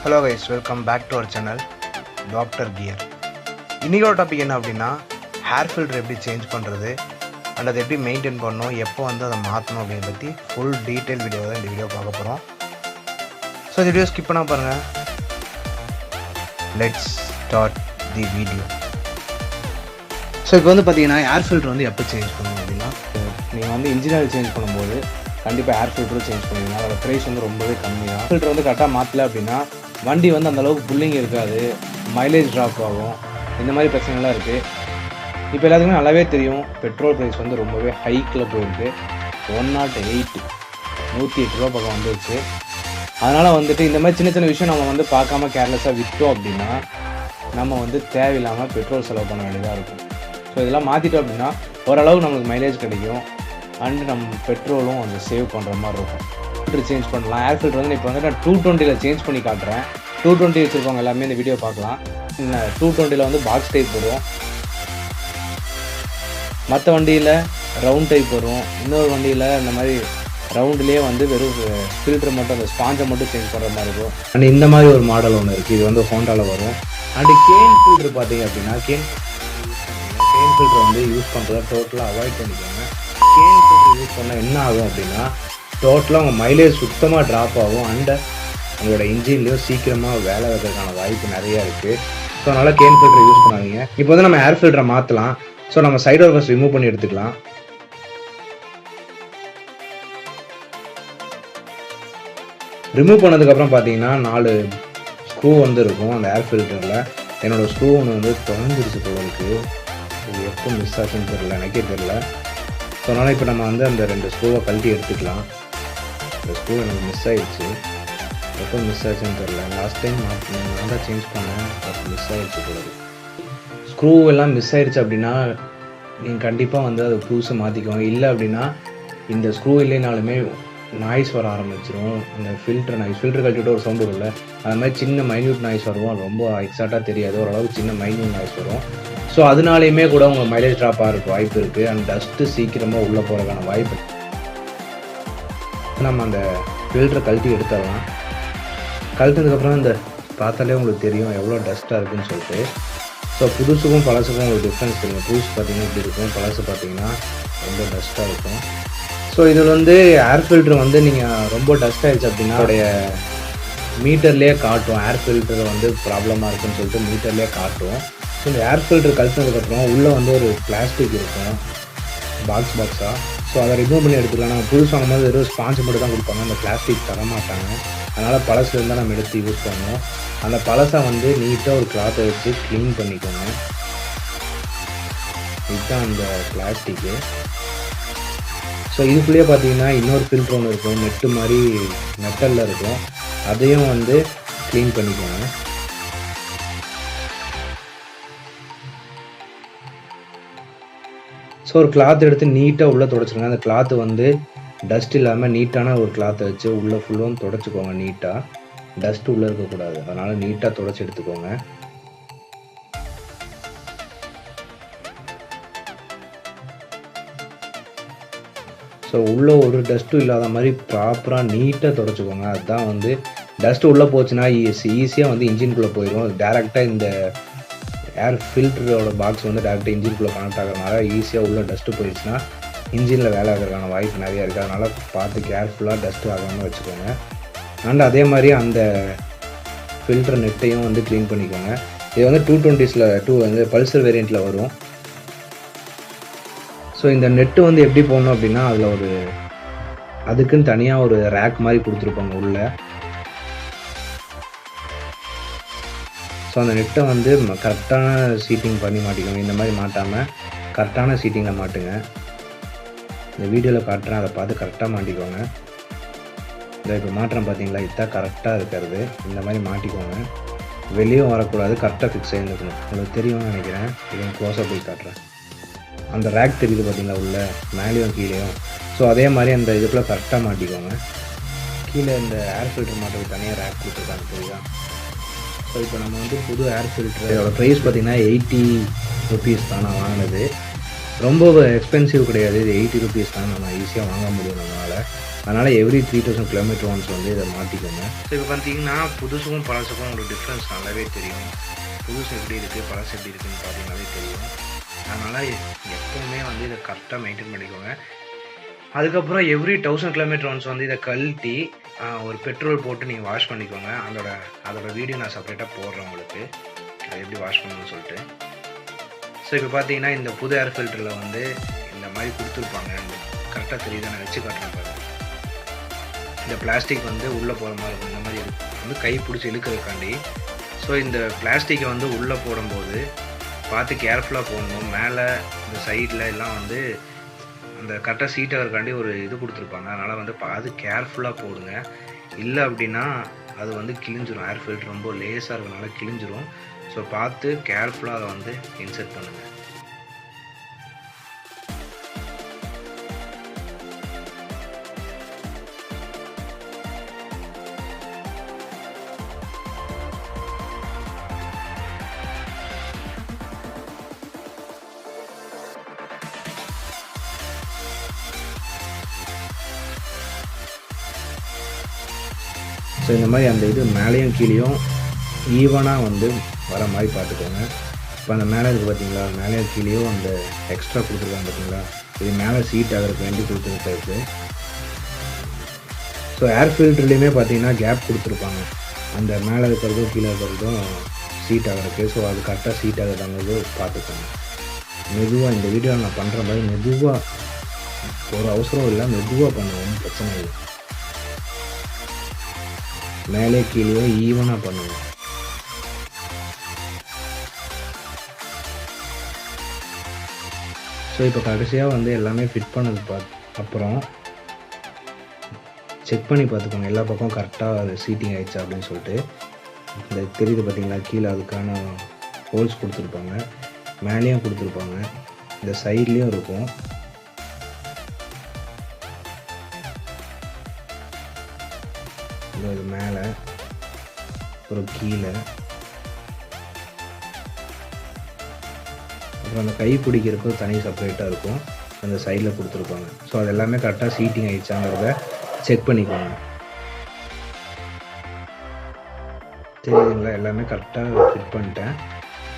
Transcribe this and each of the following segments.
Hello guys, welcome back to our channel Dr. Gear. இன்னையோட topic என்ன அப்படின்னா hair filter எப்படி சேஞ்ச் பண்ணுறது அண்ட் அதை எப்படி மெயின்டைன் பண்ணணும், எப்போ வந்து அதை மாற்றணும் அப்படின்னு பற்றி ஃபுல் டீட்டெயில் வீடியோ தான் இந்த வீடியோ பார்க்க போகிறோம். ஸோ இந்த வீடியோ ஸ்கிப் பண்ணால் பாருங்கள். Let's start the video. So இப்போ வந்து பார்த்தீங்கன்னா ஏர் ஃபில்டர் வந்து எப்போ சேஞ்ச் பண்ணணும் அப்படின்னா, நீங்கள் வந்து இன்ஜின் ஆயில் சேஞ்ச் பண்ணும்போது கண்டிப்பாக ஏர் ஃபில்டரும் சேஞ்ச் பண்ணிடுங்க. அதோட ப்ரைஸ் வந்து ரொம்பவே கம்மி தான். ஃபில்டர் வந்து கரெக்டாக மாற்றலை அப்படின்னா வண்டி வந்து அந்தளவுக்கு புல்லிங் இருக்காது, மைலேஜ் ட்ராப் ஆகும், இந்த மாதிரி பிரச்சனைலாம் இருக்குது. இப்போ எல்லாத்துக்குமே நல்லாவே தெரியும், பெட்ரோல் ப்ரைஸ் வந்து ரொம்பவே ஹைக்கில் போயிருக்கு. 108 ரூபா பக்கம் வந்துருச்சு. அதனால் வந்துட்டு இந்த மாதிரி சின்ன சின்ன விஷயம் நம்ம வந்து பார்க்காம கேர்லெஸ்ஸாக விற்றோம் அப்படின்னா நம்ம வந்து தேவையில்லாமல் பெட்ரோல் செலவு பண்ண வேண்டியதாக இருக்கும். ஸோ இதெல்லாம் மாற்றிட்டோம் அப்படின்னா ஓரளவுக்கு நம்மளுக்கு மைலேஜ் கிடைக்கும் அண்டு நம்ம பெட்ரோலும் வந்து சேவ் பண்ணுற மாதிரி இருக்கும். ஃபில்டர் சேஞ்ச் பண்ணலாம். ஏர் ஃபில்டர் வந்து இப்போ வந்து நான் 220 சேஞ்ச் பண்ணி காட்டுறேன். 220 வச்சுருக்கவங்க எல்லாமே இந்த வீடியோ பார்க்கலாம். 220 வந்து பாக்ஸ் டைப் வரும், மற்ற வண்டியில் ரவுண்ட் டைப் வரும், இன்னொரு வண்டியில் இந்த மாதிரி ரவுண்ட்லேயே வந்து வெறும் ஃபில்டர் மட்டும் அந்த ஸ்பாஞ்சை மட்டும் சேஞ்ச் பண்ணுற மாதிரி இருக்கும். அண்ட் இந்த மாதிரி ஒரு மாடல் ஒன்று இருக்குது, இது வந்து ஹோண்டாவில் வரும். அண்டு கேன் ஃபில்டர் பார்த்தீங்க அப்படின்னா கேன் ஃபில்டர் வந்து யூஸ் பண்ணுறத டோட்டலாக அவாய்ட் பண்ணிக்கோங்க. கேன் ஃபில்டர் யூஸ் பண்ணால் என்ன ஆகும் அப்படின்னா டோட்டலாக உங்கள் மைலேஜ் சுத்தமாக ட்ராப் ஆகும் அண்டு உங்களோட இன்ஜின்லேயும் சீக்கிரமாக வேலை வைக்கிறதுக்கான வாய்ப்பு நிறையா இருக்குது. ஸோ அதனால் கேன் ஃபில்டர் யூஸ் பண்ணாதீங்க. இப்போ வந்து நம்ம ஏர் ஃபில்டரை மாற்றலாம். ஸோ நம்ம சைடு ஒர்க்கர்ஸ் ரிமூவ் பண்ணி எடுத்துக்கலாம். ரிமூவ் பண்ணதுக்கப்புறம் பார்த்தீங்கன்னா 4 ஸ்க்ரூ வந்து இருக்கும் அந்த ஏர் ஃபில்டரில். என்னோடய ஸ்க்ரூ ஒன்று வந்து தொலைஞ்சிருச்சு போல இருக்குது. இது எப்போ மிஸ் ஆச்சுன்னு தெரில, எனக்கே தெரில. ஸோ அதனால் இப்போ நம்ம வந்து அந்த 2 ஸ்க்ரூவை கழட்டி எடுத்துக்கலாம். இந்த ஸ்க்ரூ எனக்கு மிஸ் ஆகிடுச்சு, எப்போ மிஸ் ஆச்சுன்னு தெரில. லாஸ்ட் டைம் நான் தான் சேஞ்ச் பண்ணேன், பட் மிஸ் ஆகிடுச்சு போல. ஸ்க்ரூ எல்லாம் மிஸ் ஆகிடுச்சு அப்படின்னா நீங்கள் கண்டிப்பாக வந்து அதை புதுசை மாற்றிக்கோங்க. இல்லை அப்படின்னா இந்த ஸ்க்ரூ இல்லைனாலுமே நாய்ஸ் வர ஆரம்பிச்சிடும். இந்த ஃபில்டர் கழட்டிவிட்டு ஒரு சவுண்டு வரும்ல, அது மாதிரி சின்ன மைன்யூட் நாய்ஸ் வரும். ரொம்ப எக்ஸாக்டாக தெரியாது, ஓரளவுக்கு சின்ன மைன்யூட் நாய்ஸ் வரும். ஸோ அதனாலேயுமே கூட உங்கள் மைலேஜ் ட்ராப் ஆகிறதுக்கு வாய்ப்பு இருக்குது. அண்ட் டஸ்ட்டு சீக்கிரமாக உள்ளே போகிறதுக்கான வாய்ப்பு. நம்ம அந்த ஃபில்டரை கழட்டி எடுத்துடலாம். கழட்டினதுக்கப்புறம் இந்த பார்த்தாலே உங்களுக்கு தெரியும் எவ்வளோ டஸ்ட்டாக இருக்குதுன்னு சொல்லிட்டு. ஸோ புதுசுக்கும் பழசுக்கும் உங்களுக்கு டிஃப்ரென்ஸ் தெரியும். புதுசு பார்த்தீங்கன்னா இப்படி இருக்கும், பழசு பார்த்தீங்கன்னா ரொம்ப டஸ்ட்டாக இருக்கும். ஸோ இதில் வந்து ஏர் ஃபில்டர் வந்து நீங்கள் ரொம்ப டஸ்ட் ஆகிடுச்சு அப்படின்னா அதோடைய மீட்டர்லேயே காட்டும். ஏர் ஃபில்டர் வந்து ப்ராப்ளமாக இருக்குன்னு சொல்லிட்டு மீட்டர்லேயே காட்டும். ஸோ இந்த ஏர் ஃபில்டர் கழிச்சதுக்கப்புறம் உள்ளே வந்து ஒரு பிளாஸ்டிக் இருக்கும், பாக்ஸாக. ஸோ அதை ரிமூவ் பண்ணி எடுத்துக்கலாம். நம்ம புதுசு வாங்கும்போது வெறும் ஸ்பாஞ்ச் மட்டும் தான் கொடுப்பாங்க, அந்த பிளாஸ்டிக் தர மாட்டாங்க. அதனால் பழசுலேருந்து தான் நம்ம எடுத்து யூஸ் பண்ணுவோம். அந்த பழசை வந்து நீட்டாக ஒரு கிளாத்தை வச்சு க்ளீன் பண்ணிக்கோங்க. இதுதான் அந்த பிளாஸ்டிக்கு. ஸோ இதுக்குள்ளேயே பார்த்தீங்கன்னா இன்னொரு ஃபில்டர் ஒன்று இருக்கும், நெட்டு மாதிரி மெட்டலில் இருக்கும், அதையும் வந்து க்ளீன் பண்ணிக்கோங்க. ஸோ ஒரு கிளாத் எடுத்து நீட்டாக உள்ளே துடைச்சிக்கோங்க. அந்த கிளாத்து வந்து டஸ்ட் இல்லாமல் நீட்டான ஒரு கிளாத்தை வச்சு உள்ளே ஃபுல்லும் துடைச்சிக்கோங்க. நீட்டாக டஸ்ட் உள்ளே இருக்கக்கூடாது, அதனால் நீட்டாக துடைச்சி எடுத்துக்கோங்க. ஸோ உள்ளே ஒரு டஸ்ட்டும் இல்லாத மாதிரி ப்ராப்பராக நீட்டாக துடைச்சிக்கோங்க. அதுதான் வந்து டஸ்ட்டு உள்ளே போச்சுன்னா ஈஸியாக வந்து இன்ஜின்குள்ளே போயிடும். டேரெக்டாக இந்த ஏர் ஃபில்டரோட பாக்ஸ் வந்து டேரெக்டாக இன்ஜின்குள்ளே கனெக்ட் ஆகிறதுனால ஈஸியாக உள்ள டஸ்ட்டு போயிடுச்சுன்னா இன்ஜினில் வேலை ஆகிறதுக்கான வாய்ப்பு நிறையா இருக்குது. அதனால் பார்த்து கேர்ஃபுல்லாக டஸ்ட்டு ஆகாமல் வச்சுக்கோங்க. அண்ட் அதே மாதிரி அந்த ஃபில்டர் நெட்டையும் வந்து க்ளீன் பண்ணிக்கோங்க. இது வந்து 220 வந்து பல்சர் வேரியண்ட்டில் வரும். ஸோ இந்த நெட்டு வந்து எப்படி போடணும் அப்படின்னா அதில் அதுக்குன்னு தனியாக ஒரு ரேக் மாதிரி கொடுத்துருப்பாங்க உள்ளே. ஸோ அந்த நெட்டை வந்து கரெக்டான சீட்டிங் பண்ணி மாட்டிக்கோங்க. இந்த மாதிரி மாட்டாமல் கரெக்டான சீட்டிங்கில் மாட்டுங்க. இந்த வீடியோவில் காட்டுறேன், அதை பார்த்து கரெக்டாக மாட்டிக்கோங்க. இதை இப்போ மாட்டுறேன் பார்த்தீங்களா, இதுதான் கரெக்டாக இருக்கிறது. இந்த மாதிரி மாட்டிக்கோங்க, வெளியும் வரக்கூடாது, கரெக்டாக ஃபிக்ஸ் ஆகிருக்கணும். உங்களுக்கு தெரியும்னு நினைக்கிறேன். இதை க்ளோஸாக போய் காட்டுறேன். அந்த ரேக் தெரியுது பார்த்தீங்களா உள்ள மேலேயும் கீழேயும். ஸோ அதே மாதிரி அந்த இதுக்குள்ளே கரெக்டாக மாட்டிக்கோங்க. கீழே இந்த ஏர் ஃபில்டர் மாட்டுறது தனியாக ரேக் கொடுத்துருக்காங்க, தெரியுதா? ஸோ இப்போ நம்ம வந்து புது ஏர் ஃபில்டர், இதோட ப்ரைஸ் பார்த்திங்கன்னா 80 ருபீஸ் தான் நான் வாங்கினது. ரொம்ப எக்ஸ்பென்சிவ் கிடையாது. இது 80 ருபீஸ் தான். நம்ம ஈஸியாக வாங்க முடியும் நம்மளால். அதனால் எவ்ரி 3000 கிலோமீட்டர் ஒன்ஸ் வந்து இதை மாற்றிக்கோங்க. ஸோ இப்போ பார்த்தீங்கன்னா புதுசுக்கும் பழசுக்கும் உங்களுக்கு டிஃப்ரென்ஸ் நல்லாவே தெரியும். புதுசு எப்படி இருக்குது, பழசு எப்படி இருக்குதுன்னு பார்த்தீங்கன்னாலே தெரியும். அதனால் எப்போவுமே வந்து இதை கரெக்டாக மெயின்டைன் பண்ணிக்கோங்க. அதுக்கப்புறம் எவ்ரி 1000 கிலோமீட்டர் ஒன்ஸ் வந்து இதை கழட்டி ஒரு பெட்ரோல் போட்டு நீங்கள் வாஷ் பண்ணிக்கோங்க. அதோட வீடியோ நான் செப்பரேட்டாக போடுறேன் உங்களுக்கு, அது எப்படி வாஷ் பண்ணணும்னு சொல்லிட்டு. ஸோ இப்போ பார்த்தீங்கன்னா இந்த புது ஏர் ஃபில்டரில் வந்து இந்த மாதிரி கொடுத்துருப்பாங்க. கரெக்டாக தெரியுது, நான் வச்சு காட்டுறேன் பாருங்க. இந்த பிளாஸ்டிக் வந்து உள்ளே போகிற மாதிரி இருக்கும். இந்த மாதிரி வந்து கை பிடிச்சி இழுக்கிறதுக்காண்டி. ஸோ இந்த பிளாஸ்டிக்கை வந்து உள்ளே போடும்போது பார்த்து கேர்ஃபுல்லாக போடணும். மேலே இந்த சைடில் எல்லாம் வந்து அந்த கரெக்டாக சீட் ஆகிறதுக்காண்டி ஒரு இது கொடுத்துருப்பாங்க. அதனால் வந்து பார்த்து கேர்ஃபுல்லாக போடுங்க. இல்லை அப்படின்னா அது வந்து கிழிஞ்சிரும். ஏர் ஃபில்டர் ரொம்ப லேஸாக இருக்கிறதுனால கிழிஞ்சிரும். ஸோ பார்த்து கேர்ஃபுல்லாக அதை வந்து இன்சர்ட் பண்ணுங்கள். ஸோ இந்த மாதிரி அந்த இது மேலேயும் கீழேயும் ஈவனாக வந்து வர மாதிரி பார்த்துக்கோங்க. இப்போ அந்த மேலே இருக்குது பார்த்தீங்களா, மேலேயும் கீழேயும் அந்த எக்ஸ்ட்ரா கொடுத்துருக்காங்க பார்த்தீங்களா, இது மேலே சீட் ஆகிறதுக்கு வேண்டி கொடுத்துருக்கு. ஸோ ஏர் ஃபில்டர்லேயுமே பார்த்தீங்கன்னா கேப் கொடுத்துருப்பாங்க. அந்த மேலே இருக்கிறதும் கீழே இருக்கிறதும் சீட் ஆகிறதுக்கு. ஸோ அது கரெக்டாக சீட் ஆகிறதாங்கிறது பார்த்துக்கோங்க. மெதுவாக இந்த வீடியோவில் நான் பண்ணுற மாதிரி மெதுவாக, ஒரு அவசரம் இல்லை, மெதுவாக பண்ணுவோம், பிரச்சனை இல்லை. மேலே கீழே ஈவனாக பண்ணுவோம். ஸோ இப்போ கடைசியாக வந்து எல்லாமே ஃபிட் பண்ணது அப்புறம் செக் பண்ணி பார்த்துக்கோங்க எல்லா பக்கம் கரெக்டாக அது சீட்டிங் ஆகிடுச்சா அப்படின்னு சொல்லிட்டு. இந்த தெரியுது பார்த்தீங்களா, கீழே அதுக்கான ஹோல்ஸ் கொடுத்துருப்பாங்க, மேலேயும் கொடுத்துருப்பாங்க, இந்த சைட்லேயும் இருக்கும். இது மேலே ஒரு கீழே, அப்புறம் அந்த கை பிடிக்கிறதுக்கும் தனி செப்பரேட்டாக இருக்கும், அந்த சைடில் கொடுத்துருப்பாங்க. ஸோ அது எல்லாமே கரெக்டாக சீட்டிங் ஆகிடுச்சாங்கிறத செக் பண்ணிக்கோங்க. தெரியுதுங்களா, எல்லாமே கரெக்டாக ஃபிட் பண்ணிட்டேன்.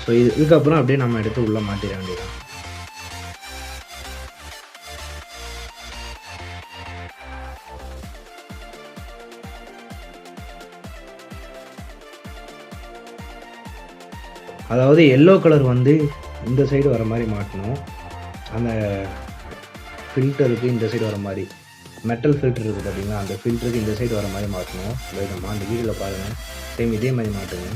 ஸோ இதுக்கப்புறம் அப்படியே நம்ம எடுத்து உள்ளே மாட்டிட வேண்டியதான். அதாவது எல்லோ கலர் வந்து இந்த சைடு வர மாதிரி மாட்டணும். அந்த ஃபில்டருக்கு இந்த சைடு வர மாதிரி, மெட்டல் ஃபில்டர் இருக்குது பார்த்தீங்கன்னா, அந்த ஃபில்டருக்கு இந்த சைடு வர மாதிரி மாட்டணும். நம்ம அந்த வீடியோவில் பாருங்கள், சேம் இதே மாதிரி மாட்டுங்க.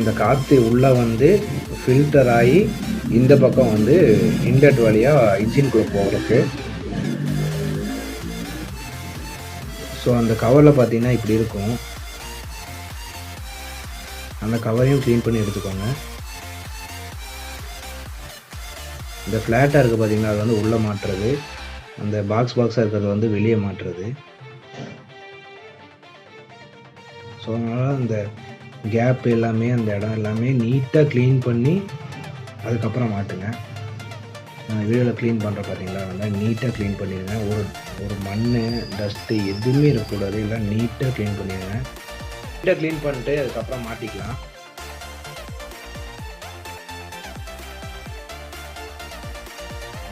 இந்த காற்று உள்ளே வந்து ஃபில்டர் ஆகி இந்த பக்கம் வந்து இன்லெட் வழியாக இன்ஜின்குள்ளே போகிறதுக்கு. ஸோ அந்த கவரில் பார்த்தீங்கன்னா இப்படி இருக்கும். அந்த கவரையும் க்ளீன் பண்ணி எடுத்துக்கோங்க. இந்த ஃப்ளாட்டாக இருக்குது பார்த்தீங்கன்னா, அது வந்து உள்ளே மாட்டுறது, அந்த பாக்ஸாக இருக்கிறது வந்து வெளியே மாட்டுறது. ஸோ அதனால் அந்த கேப் எல்லாமே, அந்த இடம் எல்லாமே நீட்டாக க்ளீன் பண்ணி அதுக்கப்புறம் மாட்டுங்க. வீடியோவில் க்ளீன் பண்ணுற பார்த்தீங்களா, நல்லா நீட்டாக க்ளீன் பண்ணிடுங்க. ஒரு மண், டஸ்ட்டு எதுவுமே இருக்கக்கூடாது, எல்லாம் நீட்டாக க்ளீன் பண்ணிடுங்க. நீட்டாக க்ளீன் பண்ணிட்டு அதுக்கப்புறம் மாட்டிக்கலாம்.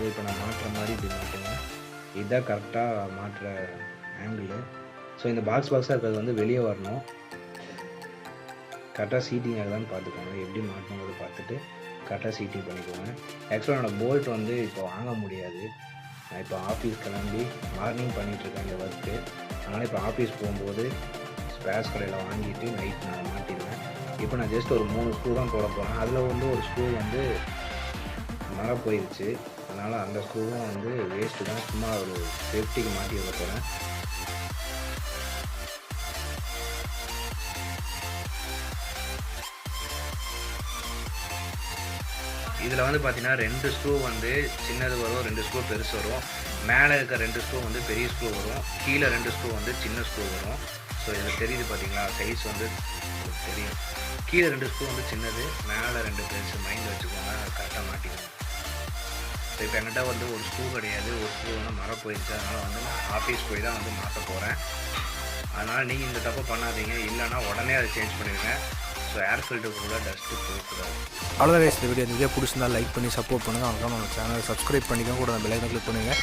இப்போ நான் மாட்டுற மாதிரி இப்படி மாட்டுங்க. இதுதான் கரெக்டாக மாட்டுற ஆங்கிள். ஸோ இந்த பாக்ஸாக இருக்கிறது வந்து வெளியே வரணும். கரெக்டாக சீட்டிங் ஆகுதான்னு பார்த்துக்கோங்க. எப்படி மாட்டணுங்கிறத பார்த்துட்டு கரெக்டாக சீட்டிங் பண்ணிக்கோங்க. ஆக்சுவலாக என்னோடய போல்ட் வந்து இப்போ வாங்க முடியாது. நான் இப்போ ஆஃபீஸ் கிளம்பி மார்னிங் பண்ணிகிட்ருக்கேன் இந்த ஒர்க்கு. அதனால் இப்போ ஆஃபீஸ் போகும்போது ஸ்பேஸ் கடையில் வாங்கிட்டு நைட் நான் மாட்டிடுவேன். இப்போ நான் ஜஸ்ட் ஒரு 3 ஸ்க்ரூ தான் போட போகிறேன். அதில் வந்து ஒரு ஸ்க்ரூ வந்து மழை போயிடுச்சு, அதனால் அந்த ஸ்க்ரூவும் வந்து வேஸ்ட்டு தான், சும்மா ஒரு சேஃப்டிக்கு மாட்டி வைக்க போகிறேன். இதில் வந்து பார்த்தீங்கன்னா 2 ஸ்க்ரூ வந்து சின்னது வரும், 2 ஸ்க்ரூ பெருசு வரும். மேலே இருக்க 2 ஸ்க்ரூ வந்து பெரிய ஸ்க்ரூ வரும், கீழே 2 ஸ்க்ரூ வந்து சின்ன ஸ்க்ரூ வரும். ஸோ இதில் தெரியுது பார்த்தீங்களா, சைஸ் வந்து தெரியும். கீழே 2 ஸ்க்ரூ வந்து சின்னது, மேலே 2 பெருசு, மைண்ட் வச்சுக்கோங்க. கரெக்டாக மாட்டிக்கணும். ஸோ இப்போ என்கிட்ட வந்து ஒரு ஸ்க்ரூ கிடையாது, ஒரு ஸ்க்ரூ வந்து மரம் போயிடுச்சு. அதனால் வந்து நான் ஆஃபீஸ் போய் தான் வந்து மாற்ற போகிறேன். அதனால் நீங்கள் இந்த தப்பு பண்ணாதீங்க, இல்லைனா உடனே அதை சேஞ்ச் பண்ணிடுங்க. ஸோ ஏர் ஃபில்டருக்குள்ளே டஸ்ட்டு போகக்கூடாது. அவ்வளோதான் இந்த வீடியோ பிடிச்சிருந்தா லைக் பண்ணி சப்போர்ட் பண்ணுங்கள். அவங்க நம்ம சேனலை சப்ஸ்கிரைப் பண்ணிக்க கூட பெல் ஐகானை கிளிக் பண்ணுங்கள்.